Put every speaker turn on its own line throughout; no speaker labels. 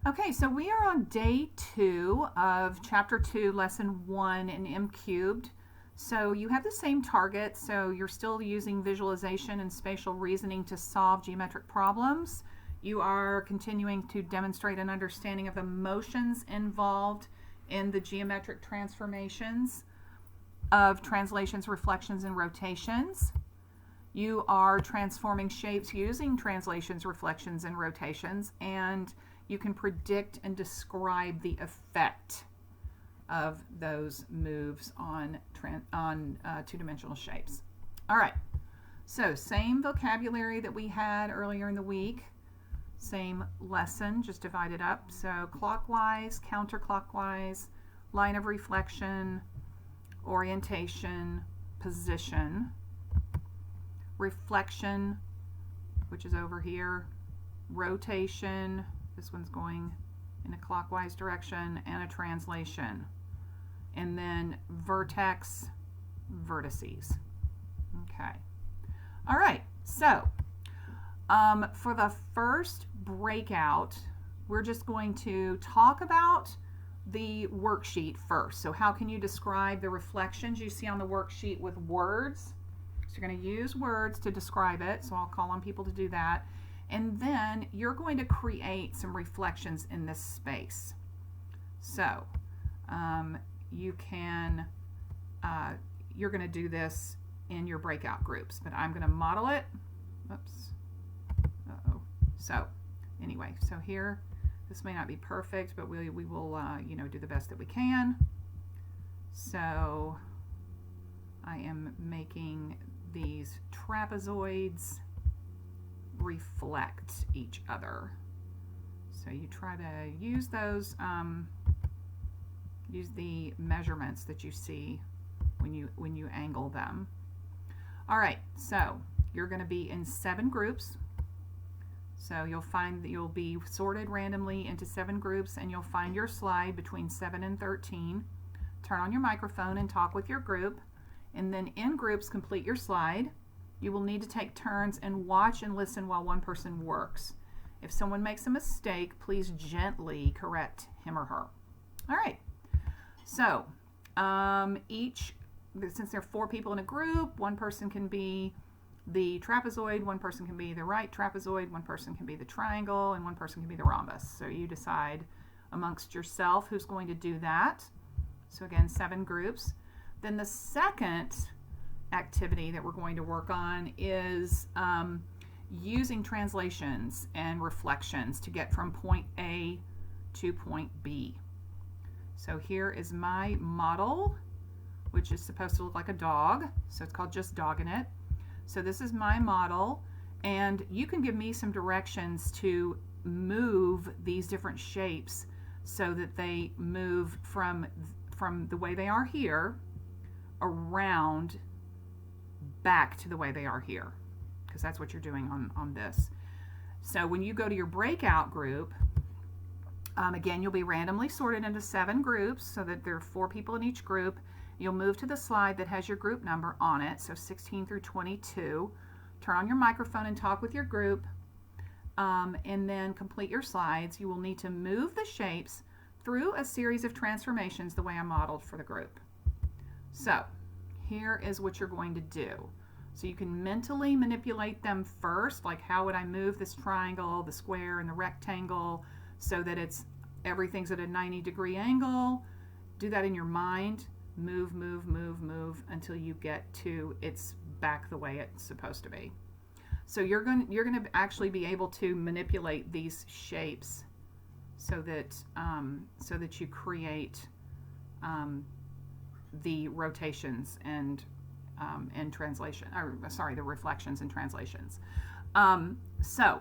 Okay, so we are on day 2 of chapter 2, lesson 1 in M cubed. So you have the same target, so you're still using visualization and spatial reasoning to solve geometric problems. You are continuing to demonstrate an understanding of the motions involved in the geometric transformations of translations, reflections, and rotations. You are transforming shapes using translations, reflections, and rotations, and you can predict and describe the effect of those moves on two-dimensional shapes. All right, so same vocabulary that we had earlier in the week, same lesson, just divided up. So clockwise, counterclockwise, line of reflection, orientation, position, reflection, which is over here, rotation, this one's going in a clockwise direction, and a translation. And then vertex, vertices. Okay. All right, so for the first breakout, we're just going to talk about the worksheet first. So how can you describe the reflections you see on the worksheet with words? So you're going to use words to describe it, so I'll call on people to do that. And then you're going to create some reflections in this space. So you're going to do this in your breakout groups, but I'm going to model it. Oops. Uh-oh. So anyway, so here, this may not be perfect, but we will do the best that we can. So I am making these trapezoids reflect each other. So you try to use those, use the measurements that you see when you angle them. All right, so you're going to be in 7 groups. So you'll find that you'll be sorted randomly into 7 groups, and you'll find your slide between 7 and 13. Turn on your microphone and talk with your group, and then in groups complete your slide. You will need to take turns and watch and listen while one person works. If someone makes a mistake, please gently correct him or her. All right. So since there are 4 people in a group, one person can be the trapezoid, one person can be the right trapezoid, one person can be the triangle, and one person can be the rhombus. So you decide amongst yourself who's going to do that. So again, 7 groups. Then the second activity that we're going to work on is using translations and reflections to get from point A to point B. So here is my model, which is supposed to look like a dog. So it's called Just Dogging It. So this is my model, and you can give me some directions to move these different shapes so that they move from the way they are here around back to the way they are here, because that's what you're doing on this. So when you go to your breakout group, again, you'll be randomly sorted into 7 groups so that there are 4 people in each group. You'll move to the slide that has your group number on it, so 16 through 22. Turn on your microphone and talk with your group, and then complete your slides. You will need to move the shapes through a series of transformations the way I modeled for the group. So here is what you're going to do. So you can mentally manipulate them first, like how would I move this triangle, the square, and the rectangle so that everything's at a 90-degree angle. Do that in your mind. Move, move, move, move until you get to it's back the way it's supposed to be. So you're going to actually be able to manipulate these shapes so that you create the rotations and translation, or sorry, the reflections and translations. So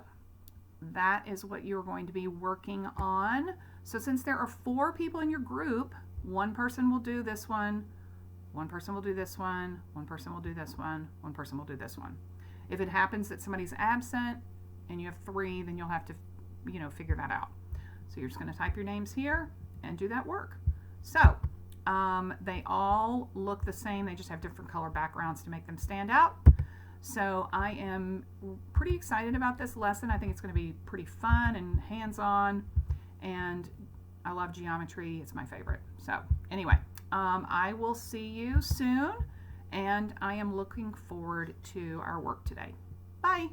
that is what you're going to be working on. So since there are 4 people in your group, one person will do this one person will do this one person will do this one person will do this one. If it happens that somebody's absent and you have 3, then you'll have to figure that out. So you're just going to type your names here and do that work. So they all look the same, they just have different color backgrounds to make them stand out. So I am pretty excited about this lesson. I think it's going to be pretty fun and hands-on, and I love geometry. It's my favorite. So anyway, I will see you soon, and I am looking forward to our work today. Bye.